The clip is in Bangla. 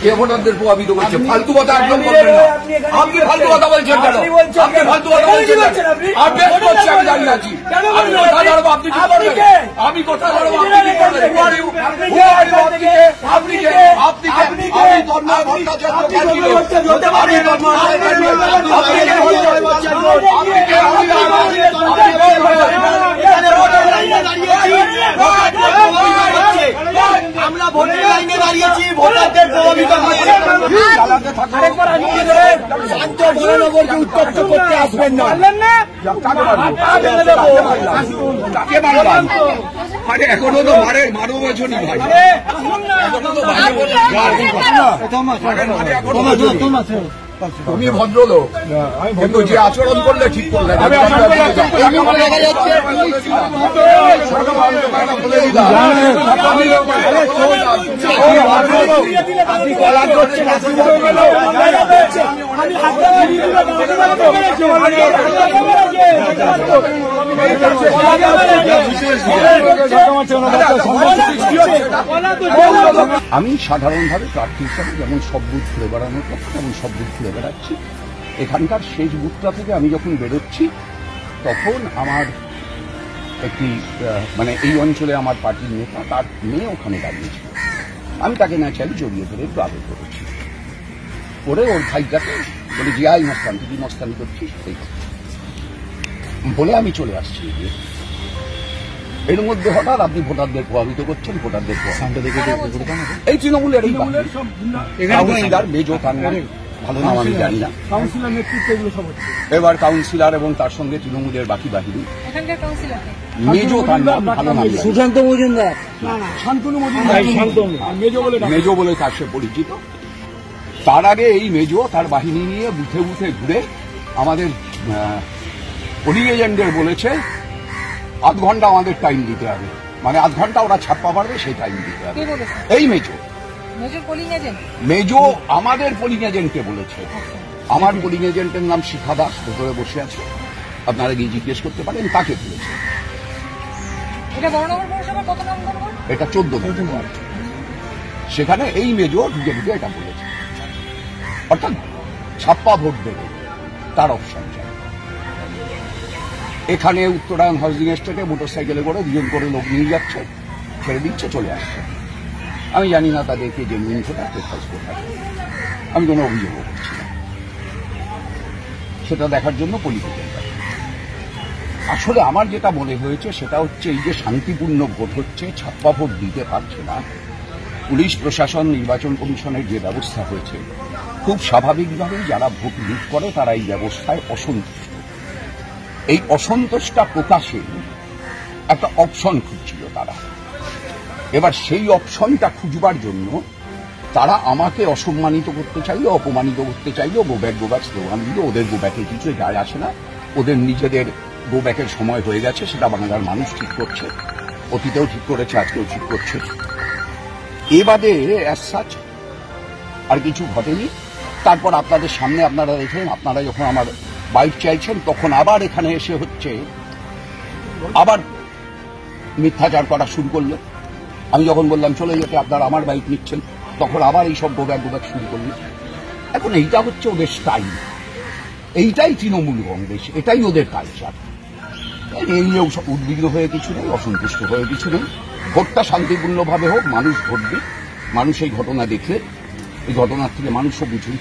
কে ভোটারদের প্রভাবিত করছে? ফালতু কথা একদম করবেন না। আপনি ফালতু কথা বলছেন কেন? আপনি ফালতু কথা বলছেন আপনি করছি, আমি দাঁড়িয়ে আছি। আমি কোথায় দাঁড়াবো? আপনি কি করবেন? আমি কোথায় দাঁড়াবো? আপনি কি করবেন? আপনি কে? আপনি কে? আমি তন্ময় ভট্টাচার্য ক্যান্ডিডেট। আমি তন্ময় আমরা ভোটের লাইনে দাঁড়িয়েছি, ভোটারদের প্রভাবিত শান্ত মহানগরকে উত্তপ্ত করতে আসবেন না। আরে এখনো তো মারো বছরই ভাই, এখনো তো তুমি ভদ্রলোক, কিন্তু যে আচরণ করলে ঠিক করলে আমি সাধারণভাবে প্রার্থী হিসাবে যেমন সব বুথ ঘুরে বেড়ানোর কথা তেমন সব বুথ ঘুরে বেড়াচ্ছি। এখানকার শেষ বুথটা থেকে আমি যখন বেরোচ্ছি তখন আমার একটি মানে এই অঞ্চলে আমার পার্টির নেতা, তার মেয়ে ওখানে দাঁড়িয়েছিল। আমি তাকে ন্যাচারালি জড়িয়ে ধরে একটু আদর করেছি, করে ওর ভাইটাকে বলে জিয়াই মস্তান, তুই মস্তানি করছিস এই বলে আমি চলে আসছি। এর মধ্যে হঠাৎ আপনি ভোটারদের প্রভাবিত করছেন, ভোটারদের এই তৃণমূলের কাউন্সিলর মেজো কান্না, ভালো নাম আমি জানি না, এবার কাউন্সিলর এবং তার সঙ্গে তৃণমূলের বাকি বাহিনী মেজো কান্না, ভালো নাম সুশান্ত মজুমদার, মেজো বলে তার সে পরিচিত। তার আগে এই মেজো তার বাহিনী নিয়ে বুথে বুথে ঘুরে আমাদের পোলিং এজেন্টদের বলেছে আধ ঘন্টা আমাদের টাইম দিতে হবে, মানে আধ ঘন্টা ওরা ছাপ্পা পারবে সেই টাইম দিতে হবে। এই মেজো আমাদের পোলিং এজেন্টকে বলেছে। আমার পোলিং এজেন্টের নাম শিখা দাস, ভেতরে বসে আছে, আপনারা গিয়ে জিজ্ঞেস করতে পারেন, তাকে বলেছে। এটা 14 নম্বর। সেখানে এই মেজো ঢুকে ঢুকে এটা বলেছে, অর্থাৎ ছাপ্পা ভোট দেবে তার অপশন। এখানে উত্তরায়ণ হাউজিং এস্টেটে মোটরসাইকেলে করে 2জন করে লোক নিয়ে যাচ্ছে, ছেড়ে দিচ্ছে, চলে আসছে। আমি জানি না তাদেরকে জেনুইন ভোটার প্রেফারেন্স কোথায়, আমি কোনো অভিযোগও করছি না, সেটা দেখার জন্য পলিটিক্যাল। আসলে আমার যেটা মনে হয়েছে সেটা হচ্ছে এই যে শান্তিপূর্ণ ভোট হচ্ছে, ছাপ্পা ভোট দিতে পারছে না, পুলিশ প্রশাসন, নির্বাচন কমিশনের যে ব্যবস্থা হয়েছে, খুব স্বাভাবিকভাবেই যারা ভোট লুট করে তারা এই ব্যবস্থায় অসন্তুষ্ট। এই অসন্তোষটা প্রকাশে একটা অপশন খুঁজছিল তারা। এবার সেই অপশনটা খুঁজবার জন্য তারা আমাকে অসম্মানিত করতে চাইলো, অপমানিত করতে চাইলো, গোব্যাক স্লোগান দিল। ওদের গোব্যাকে কিছু যায় আসে না, ওদের নিজেদের গোব্যাকের সময় হয়ে গেছে, সেটা বাংলার মানুষ ঠিক করছে, অতীতেও ঠিক করেছে, আজকেও ঠিক করছে। এ বাদে অ্যাজ সাচ আর কিছু ঘটেনি। তারপর আপনাদের সামনে আপনারা দেখলেন, আপনারা যখন আমার বাইক চাইছেন তখন আবার এখানে এসে হচ্ছে আবার মিথ্যাচার করা শুরু করলো। আমি যখন বললাম চলে যেতে, আপনারা আমার বাইক নিচ্ছেন, তখন আবার এইসব গোব্যাক শুরু করলো। এখন এইটা হচ্ছে ওদের স্টাইল, এইটাই তৃণমূল কংগ্রেস, এটাই ওদের কালচার। এই উদ্বিগ্ন হয়ে কিছু নেই, অসন্তুষ্ট হয়ে কিছু নেই। ভোটটা শান্তিপূর্ণভাবে হোক, মানুষ ভোট দিক, মানুষ এই ঘটনা দেখলে, এই ঘটনার থেকে মানুষও বুঝুক